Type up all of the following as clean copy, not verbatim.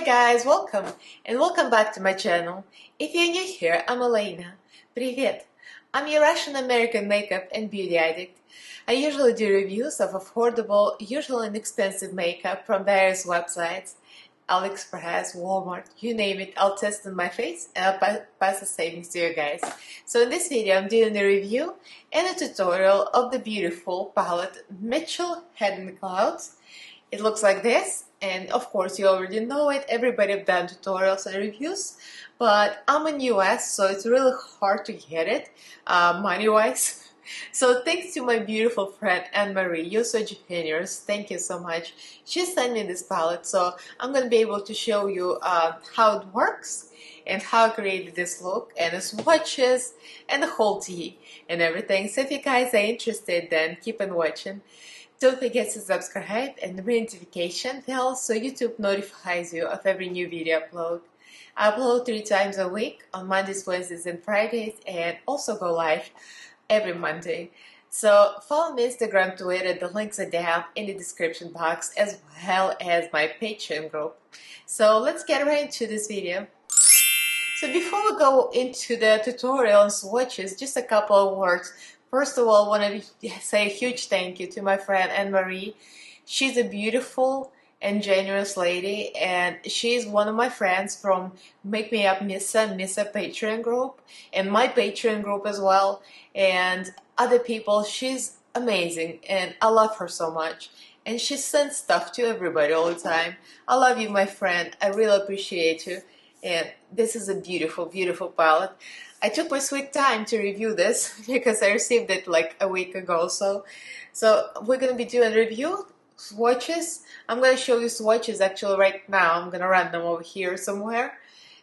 guys, welcome and welcome back to my channel. If you're new here, I'm Elaina. Привет! I'm your Russian-American makeup and beauty addict. I usually do reviews of affordable, usually inexpensive makeup from various websites. AliExpress, Walmart, you name it, I'll test on my face and I'll pass the savings to you guys. So in this video, I'm doing a review and a tutorial of the beautiful palette Mitchell Head and Clouds. It looks like this, and of course you already know it, everybody have done tutorials and reviews, but I'm in US, so it's really hard to get it, money-wise. So thanks to my beautiful friend Annmarie, you're so generous, thank you so much. She sent me this palette, so I'm going to be able to show you how it works and how I created this look and the swatches and the whole tea and everything. So if you guys are interested, then keep on watching. Don't forget to subscribe and ring notification bell so YouTube notifies you of every new video upload. I upload 3 times a week on Mondays, Wednesdays, and Fridays, and also go live every Monday. So follow me Instagram, Twitter, the links are down in the description box, as well as my Patreon group. So let's get right into this video. So before we go into the tutorial and swatches, just a couple of words. First of all, I want to say a huge thank you to my friend Annmarie. She's a beautiful and generous lady, and she's one of my friends from Make Me Up Missa Patreon group, and my Patreon group as well, and other people. She's amazing, and I love her so much. And she sends stuff to everybody all the time. I love you, my friend. I really appreciate you. And this is a beautiful, beautiful palette. I took my sweet time to review this because I received it like a week ago or so. So we're going to be doing a review, swatches. I'm going to show you swatches actually right now. I'm going to run them over here somewhere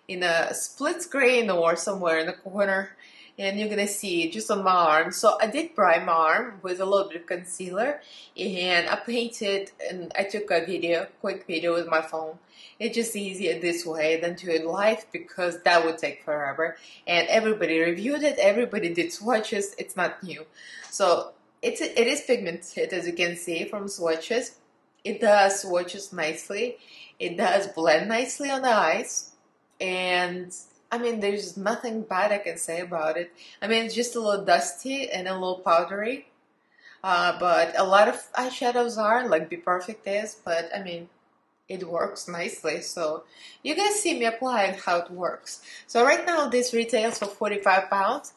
in a split screen or somewhere in the corner. And you're going to see just on my arm. So I did prime my arm with a little bit of concealer. And I painted and I took a video, quick video with my phone. It's just easier this way than to it live because that would take forever. And everybody reviewed it. Everybody did swatches. It's not new. So it is pigmented, as you can see from swatches. It does swatches nicely. It does blend nicely on the eyes. And I mean, there's nothing bad I can say about it. I mean, it's just a little dusty and a little powdery. But a lot of eyeshadows are, like Be Perfect is, but I mean, it works nicely. So you guys see me applying how it works. So right now this retails for 45 pounds.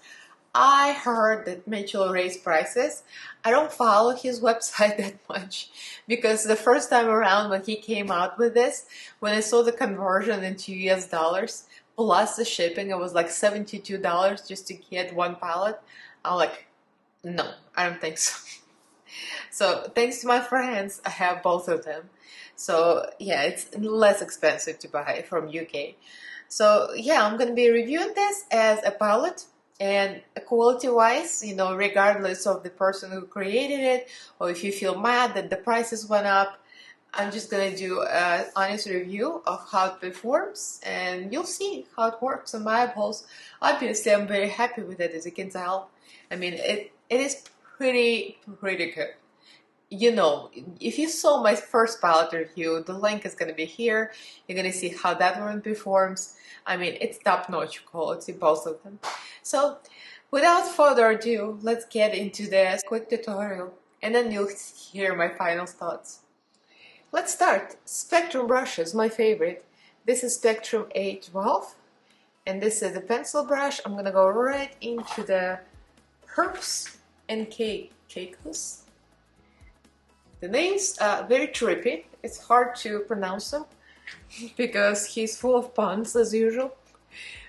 I heard that Mitchell raised prices. I don't follow his website that much because the first time around when he came out with this, when I saw the conversion into US dollars, plus the shipping, it was like $72 just to get one palette. I'm like, no, I don't think so. So thanks to my friends, I have both of them. So yeah, it's less expensive to buy from UK. So yeah, I'm going to be reviewing this as a palette. And quality-wise, you know, regardless of the person who created it, or if you feel mad that the prices went up, I'm just going to do an honest review of how it performs, and you'll see how it works on my eyeballs. Obviously, I'm very happy with it, as you can tell. I mean, it is pretty good. You know, if you saw my first palette review, the link is going to be here. You're going to see how that one performs. I mean, it's top-notch quality, both of them. So, without further ado, let's get into this quick tutorial, and then you'll hear my final thoughts. Let's start. Spectrum brush is my favorite. This is Spectrum A12, and this is the pencil brush. I'm going to go right into the Perps and Caicos. The names are very trippy. It's hard to pronounce them because he's full of puns as usual.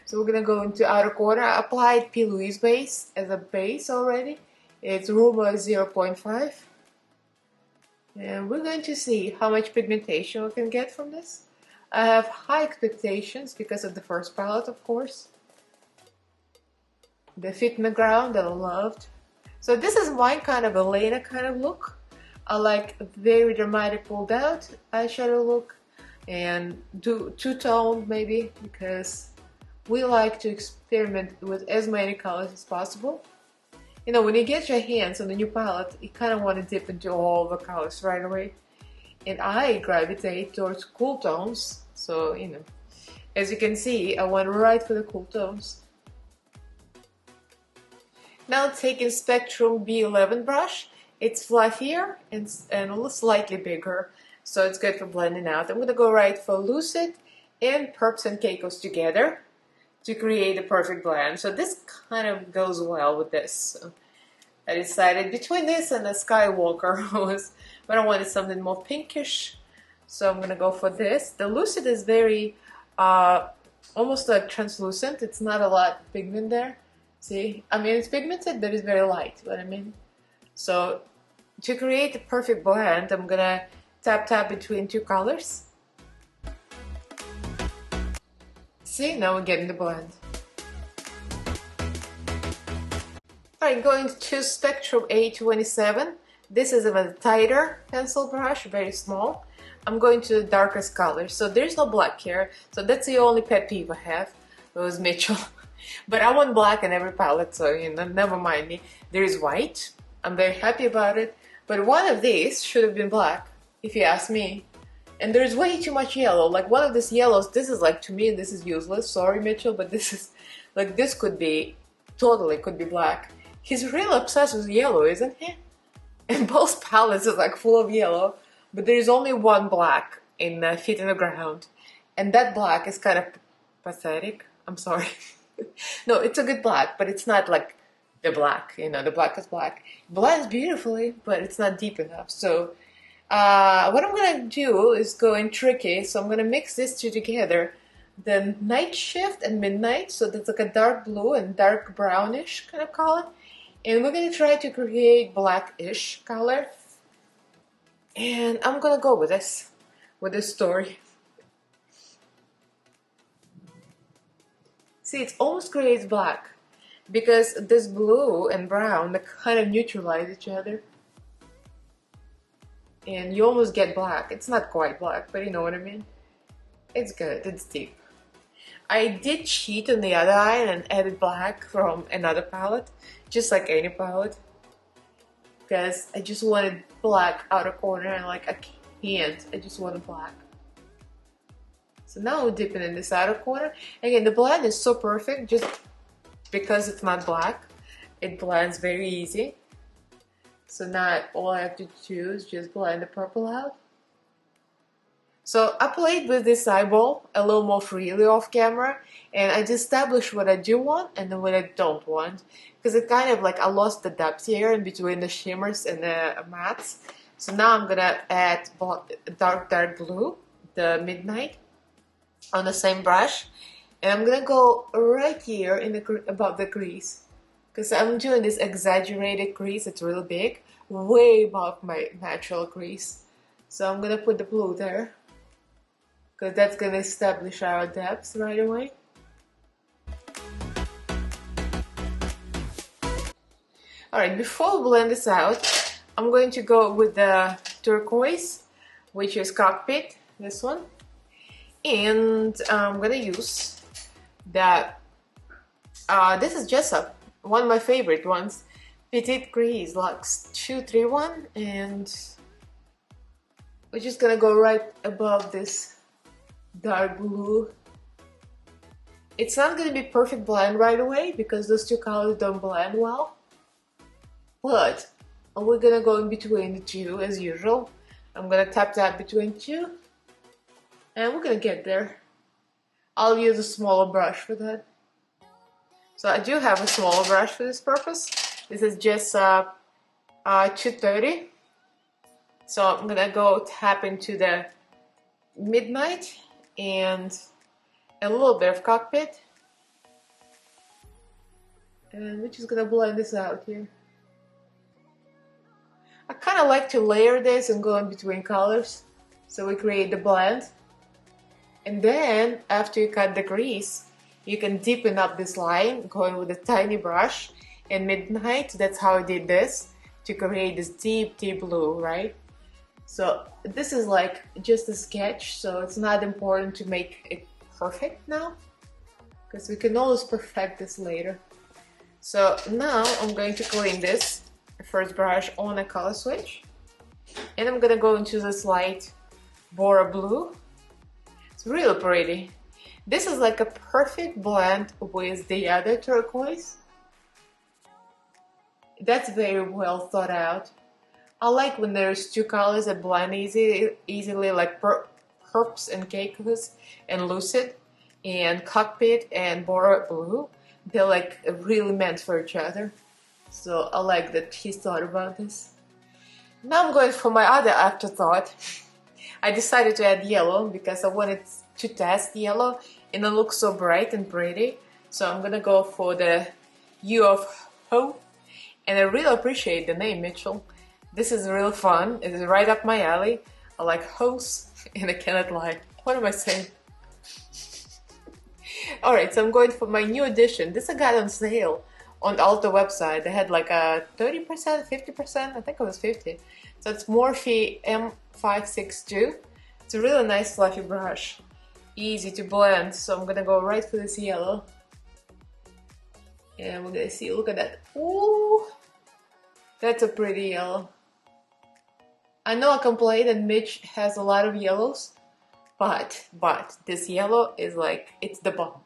So we're gonna go into outer corner. I applied P. Louise base as a base already. It's Ruma 0.5. And we're going to see how much pigmentation we can get from this. I have high expectations because of the first palette, of course. The Fit Me Ground that I loved. So this is my kind of Elaina kind of look. I like a very dramatic pulled out eyeshadow look and do two-tone maybe because we like to experiment with as many colors as possible. You know, when you get your hands on a new palette, you kind of want to dip into all the colors right away. And I gravitate towards cool tones, So, you know, as you can see, I went right for the cool tones. Now taking Spectrum B11 brush, it's fluffier and a little slightly bigger, so it's good for blending out. I'm going to go right for Lucid and Perps and Caicos together to create a perfect blend. So this kind of goes well with this. So I decided between this and the Skywalker but I wanted something more pinkish, so I'm going to go for this. The Lucid is very almost like translucent. It's not a lot of pigment there. See, I mean, it's pigmented, but it's very light, what I mean. So to create the perfect blend, I'm gonna tap between two colors. See, now we're getting the blend. Alright, going to Spectrum A27. This is a tighter pencil brush, very small. I'm going to the darkest color, so there's no black here. So that's the only pet peeve I have. It was Mitchell. But I want black in every palette, so you know, never mind me. There is white. I'm very happy about it. But one of these should have been black, if you ask me. And there's way too much yellow. Like one of these yellows, this is like, to me, this is useless. Sorry, Mitchell, but this is like, this could be, totally could be black. He's real obsessed with yellow, isn't he? And both palettes is like full of yellow. But there is only one black in Feet in the Ground. And that black is kind of pathetic. I'm sorry. No, it's a good black, but it's not like the black, you know, the black is black. It blends beautifully, but it's not deep enough. So what I'm gonna do is go in tricky. So I'm gonna mix these two together, the Night Shift and Midnight. So that's like a dark blue and dark brownish kind of color. And we're gonna try to create blackish color. And I'm gonna go with this story. See, it almost creates black because this blue and brown, they kind of neutralize each other. And you almost get black. It's not quite black, but you know what I mean? It's good, it's deep. I did cheat on the other eye and added black from another palette, just like any palette. Because I just wanted black outer corner and like I can't, I just wanted black. So now we're dipping in this outer corner. Again, the blend is so perfect just because it's not black. It blends very easy. So now all I have to do is just blend the purple out. So I played with this eyeball a little more freely off camera. And I just established what I do want and then what I don't want. Because it kind of like I lost the depth here in between the shimmers and the mattes. So now I'm going to add dark blue, the Midnight, on the same brush, and I'm gonna go right here in the above the crease, because I'm doing this exaggerated crease. It's really big, way above my natural crease. So I'm gonna put the blue there, because that's gonna establish our depth right away. Alright, before we blend this out, I'm going to go with the turquoise, which is Cockpit, this one. And I'm gonna use that. This is just one of my favorite ones, Petite Crease Lux 231, and we're just gonna go right above this dark blue. It's not gonna be perfect blend right away because those two colors don't blend well, but we're gonna go in between the two as usual. I'm gonna tap between two. And we're gonna get there. I'll use a smaller brush for that. So I do have a smaller brush for this purpose. This is just 230. So I'm gonna go tap into the Midnight and a little bit of Cockpit. And we're just gonna blend this out here. I kind of like to layer this and go in between colors so we create the blend. And then, after you cut the crease, you can deepen up this line, going with a tiny brush. And Midnight, that's how I did this, to create this deep, deep blue, right? So this is like just a sketch, so it's not important to make it perfect now, because we can always perfect this later. So now I'm going to clean this first brush on a color switch. And I'm gonna go into this light Bora blue. It's really pretty. This is like a perfect blend with the other turquoise. That's very well thought out. I like when there's two colors that blend easily, like Perps and Caicos and Lucid and Cockpit and Bora Blue. They're like really meant for each other. So I like that he's thought about this. Now I'm going for my other afterthought. I decided to add yellow because I wanted to test yellow and it looks so bright and pretty. So I'm gonna go for the U of Ho. And I really appreciate the name, Mitchell. This is real fun. It is right up my alley. I like hoes and I cannot lie. What am I saying? Alright, so I'm going for my new edition. This I got on sale on the Ulta website. They had like a 30%, 50%, I think it was 50. So it's Morphe M562. It's a really nice fluffy brush. Easy to blend, so I'm gonna go right for this yellow. And we're gonna see, look at that. Ooh! That's a pretty yellow. I know I complained that Mitch has a lot of yellows, but this yellow is like, it's the bomb.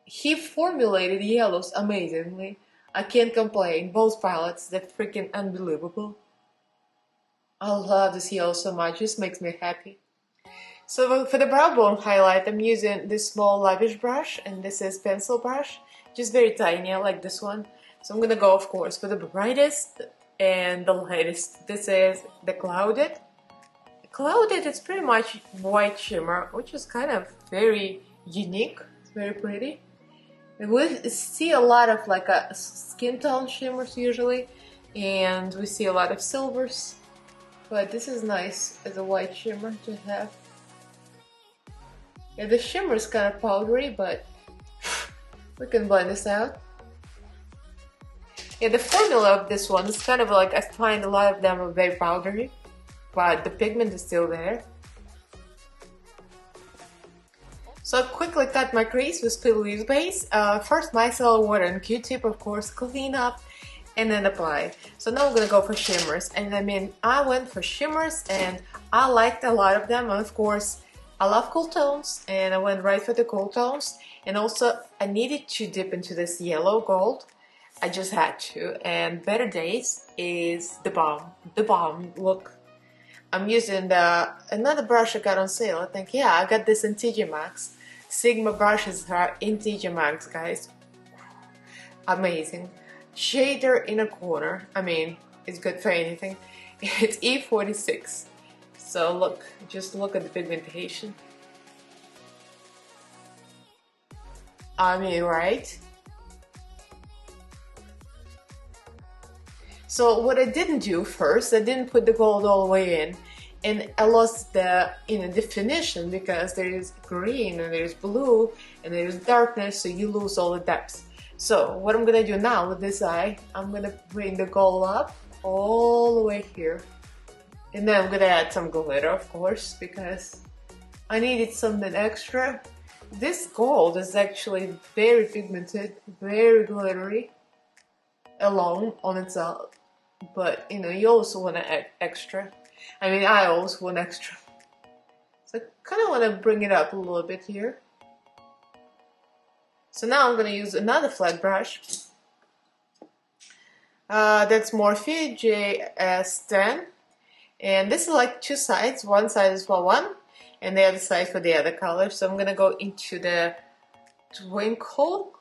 He formulated yellows amazingly. I can't complain. Both palettes, they're freaking unbelievable. I love this yellow so much. It just makes me happy. So for the brow bone highlight, I'm using this small lavish brush, and this is pencil brush, just very tiny. I like this one. So I'm gonna go, of course, for the brightest and the lightest. This is the Clouded. Clouded is pretty much white shimmer, which is kind of very unique. It's very pretty. And we see a lot of like a skin tone shimmers usually, and we see a lot of silvers. But this is nice as a white shimmer to have. Yeah, the shimmer is kind of powdery, but we can blend this out. Yeah, the formula of this one is kind of like, I find a lot of them are very powdery, but the pigment is still there. So I quickly cut my crease with Spill Leaves base. First micellar water and Q-tip, of course, clean up and then apply. So now I'm gonna go for shimmers. And I mean, I went for shimmers and I liked a lot of them. And of course, I love cool tones and I went right for the cool tones. And also I needed to dip into this yellow gold. I just had to. And Better Days is the bomb look. I'm using another brush I got on sale. I think, yeah, I got this in TJ Maxx. Sigma brushes are in TJ Maxx, guys. Amazing. Shader in a corner. I mean, it's good for anything. It's E46. So look, just look at the pigmentation. I mean, right? So what I didn't do first, I didn't put the gold all the way in, and I lost the definition because there is green and there's blue and there's darkness, so you lose all the depth. So what I'm gonna do now with this eye, I'm gonna bring the gold up all the way here, and then I'm gonna add some glitter, of course, because I needed something extra. This gold is actually very pigmented, very glittery alone on itself. But you know, you also want to add extra. I mean, I always want extra. So I kind of want to bring it up a little bit here. So now I'm going to use another flat brush. That's Morphe JS10. And this is like two sides. One side is for one, and the other side for the other color. So I'm going to go into the Twinkle.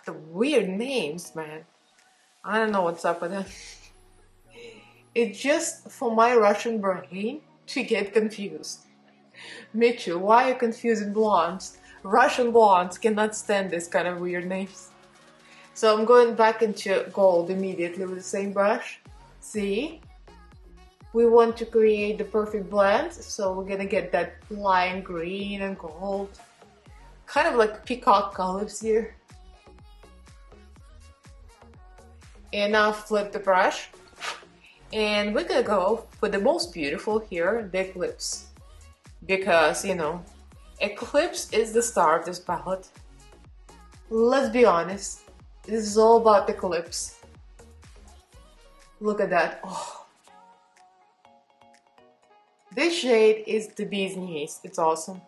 The weird names, man. I don't know what's up with it. It's just for my Russian brain to get confused. Mitchell, why are you confusing blondes? Russian blondes cannot stand this kind of weird names. So I'm going back into gold immediately with the same brush. See? We want to create the perfect blend, so we're gonna get that lime green and gold. Kind of like peacock colors here. And now flip the brush, and we're gonna go for the most beautiful here, the Eclipse, because you know, Eclipse is the star of this palette. Let's be honest, this is all about the Eclipse. Look at that. Oh, This shade is the bee's knees. It's awesome.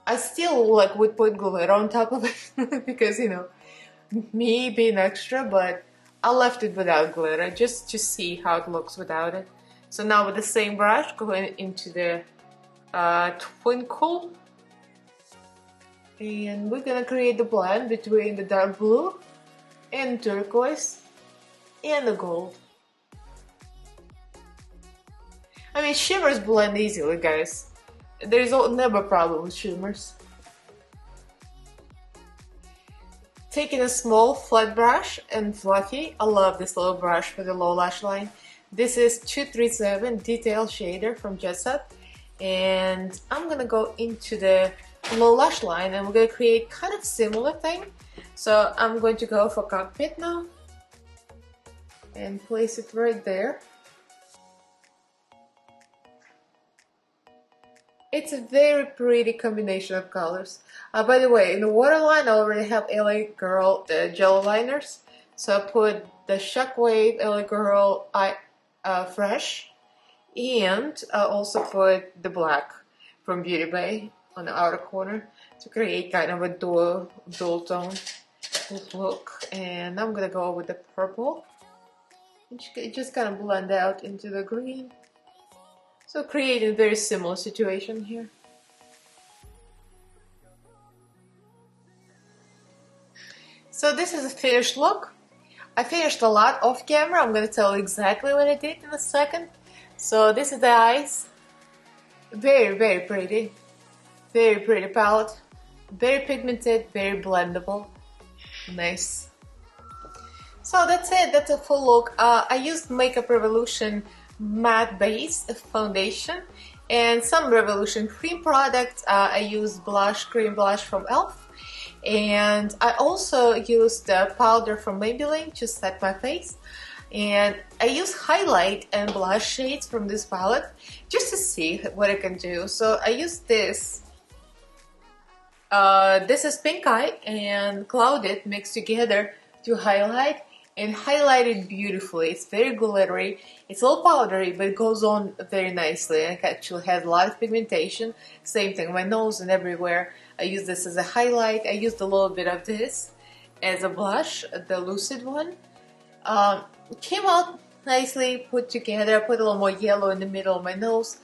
I still would put glitter on top of it because, you know, me being extra, but I left it without glitter just to see how it looks without it. So now with the same brush, going into the twinkle, and we're gonna create the blend between the dark blue and turquoise and the gold. I mean, shimmers blend easily, guys. There's never a problem with shimmers. Taking a small flat brush and fluffy, I love this little brush for the low lash line. This is 237 Detail Shader from Jet Set, and I'm gonna go into the low lash line and we're gonna create kind of similar thing. So I'm going to go for Cockpit now and place it right there. It's a very pretty combination of colors. By the way, in the waterline I already have LA Girl gel liners. So I put the Shockwave LA Girl Fresh, and I also put the black from Beauty Bay on the outer corner to create kind of a dual tone look. And I'm gonna go with the purple. It just kind of blend out into the green. So creating a very similar situation here. So this is a finished look. I finished a lot off camera. I'm going to tell you exactly what I did in a second. So this is the eyes. Very, very pretty. Very pretty palette. Very pigmented, very blendable. Nice. So that's it. That's a full look. I used Makeup Revolution matte base foundation and some Revolution cream products. I used cream blush from e.l.f. and I also used the powder from Maybelline to set my face, and I used highlight and blush shades from this palette just to see what I can do. So I used this. This is Pink Eye and Clouded mixed together to highlight, and highlighted beautifully. It's very glittery, it's all powdery, but it goes on very nicely and it actually has a lot of pigmentation. Same thing, my nose and everywhere. I use this as a highlight. I used a little bit of this as a blush, the Lucid one. It came out nicely put together. I put a little more yellow in the middle of my nose.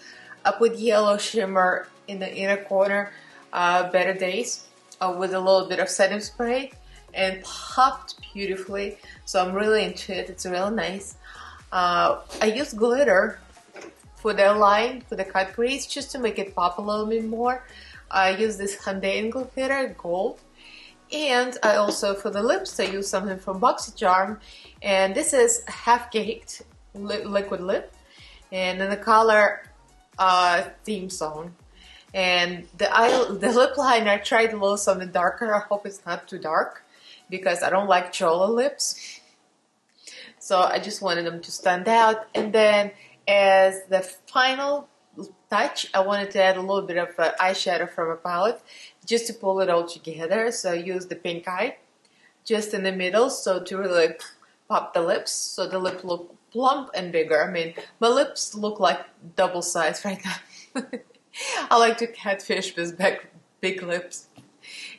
I put yellow shimmer in the inner corner, Better Days, with a little bit of setting spray, and popped beautifully. So I'm really into it. It's really nice. I use glitter for the line, for the cut crease, just to make it pop a little bit more. I use this Hyundai glitter, gold. And I also, for the lips, I use something from BoxyCharm. And this is Half Caked Liquid Lip. And in the color Theme Song. And the lip liner, I tried a little something darker. I hope it's not too dark, because I don't like chola lips. So I just wanted them to stand out. And then as the final touch, I wanted to add a little bit of eyeshadow from a palette just to pull it all together. So I used the Pink Eye just in the middle, so to really pop the lips, so the lip look plump and bigger. I mean, my lips look like double size right now. I like to catfish with big lips.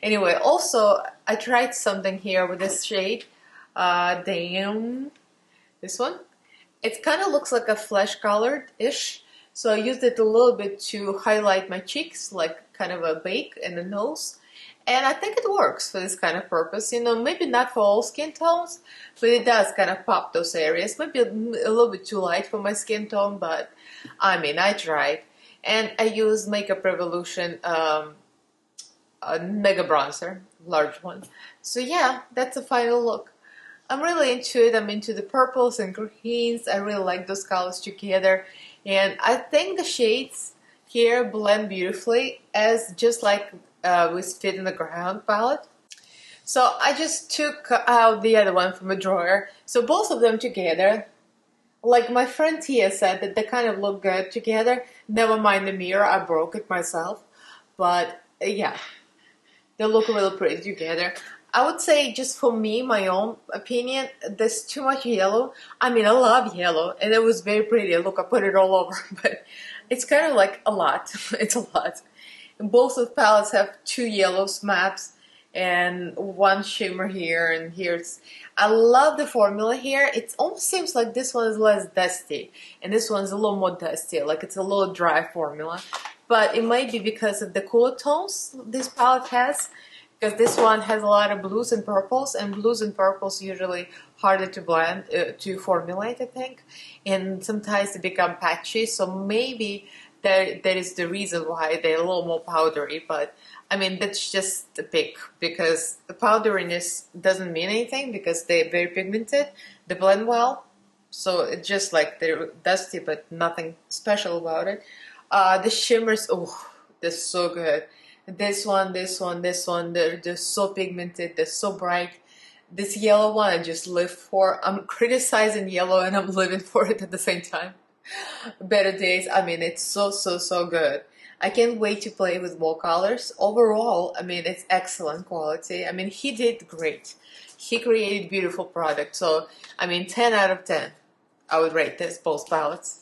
Anyway, also I tried something here with this shade, Damn, this one. It kind of looks like a flesh colored-ish, so I used it a little bit to highlight my cheeks, like kind of a bake in the nose. And I think it works for this kind of purpose. You know, maybe not for all skin tones, but it does kind of pop those areas. Maybe a little bit too light for my skin tone, but I mean, I tried. And I used Makeup Revolution a Mega Bronzer, large one. So yeah, that's the final look. I'm really into it. I'm into the purples and greens. I really like those colors together. And I think the shades here blend beautifully, as just like with Fit in the Ground palette. So I just took out the other one from a drawer. So both of them together, like my friend Tia said, that they kind of look good together. Never mind the mirror, I broke it myself. But yeah, they look really pretty together. I would say, just for me, my own opinion, there's too much yellow. I mean, I love yellow, and it was very pretty. Look, I put it all over, but it's kind of like a lot. It's a lot. And both of the palettes have 2 yellow maps and 1 shimmer here and here. I love the formula here. It almost seems like this one is less dusty, and this one's a little more dusty, like it's a little dry formula. But it might be because of the cooler tones this palette has, because this one has a lot of blues and purples, and blues and purples usually harder to blend, to formulate, I think, and sometimes they become patchy, so maybe that is the reason why they're a little more powdery. But I mean, that's just a pick, because the powderiness doesn't mean anything because they're very pigmented, they blend well, so it's just like they're dusty but nothing special about it. The shimmers, oh, they're so good. This one, they're so pigmented, they're so bright. This yellow one I just live for. I'm criticizing yellow and I'm living for it at the same time. Better days, I mean, it's so good. I can't wait to play with more colors. Overall, I mean, it's excellent quality. I mean, he did great. He created beautiful product. So, I mean, 10 out of 10. I would rate this, both palettes.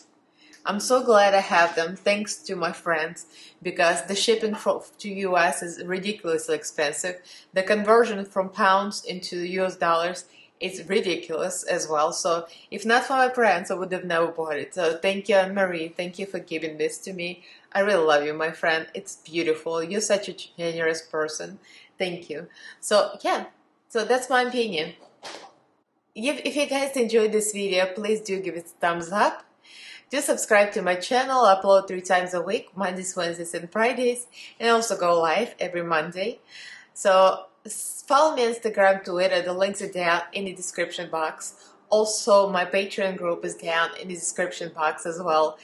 I'm so glad I have them, thanks to my friends, because the shipping to US is ridiculously expensive. The conversion from pounds into US dollars is ridiculous as well. So if not for my friends, I would have never bought it. So thank you, Annmarie. Thank you for giving this to me. I really love you, my friend. It's beautiful. You're such a generous person. Thank you. So yeah, so that's my opinion. If you guys enjoyed this video, please do give it a thumbs up. Do subscribe to my channel. I upload 3 times a week, Mondays, Wednesdays, and Fridays, and also go live every Monday. So follow me on Instagram, Twitter. The links are down in the description box. Also, my Patreon group is down in the description box as well.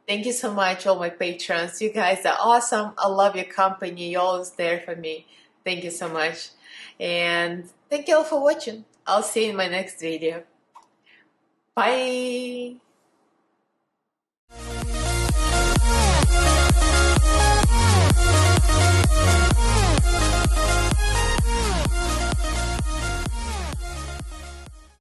Thank you so much, all my patrons. You guys are awesome. I love your company. You're always there for me. Thank you so much. And thank you all for watching. I'll see you in my next video. Bye.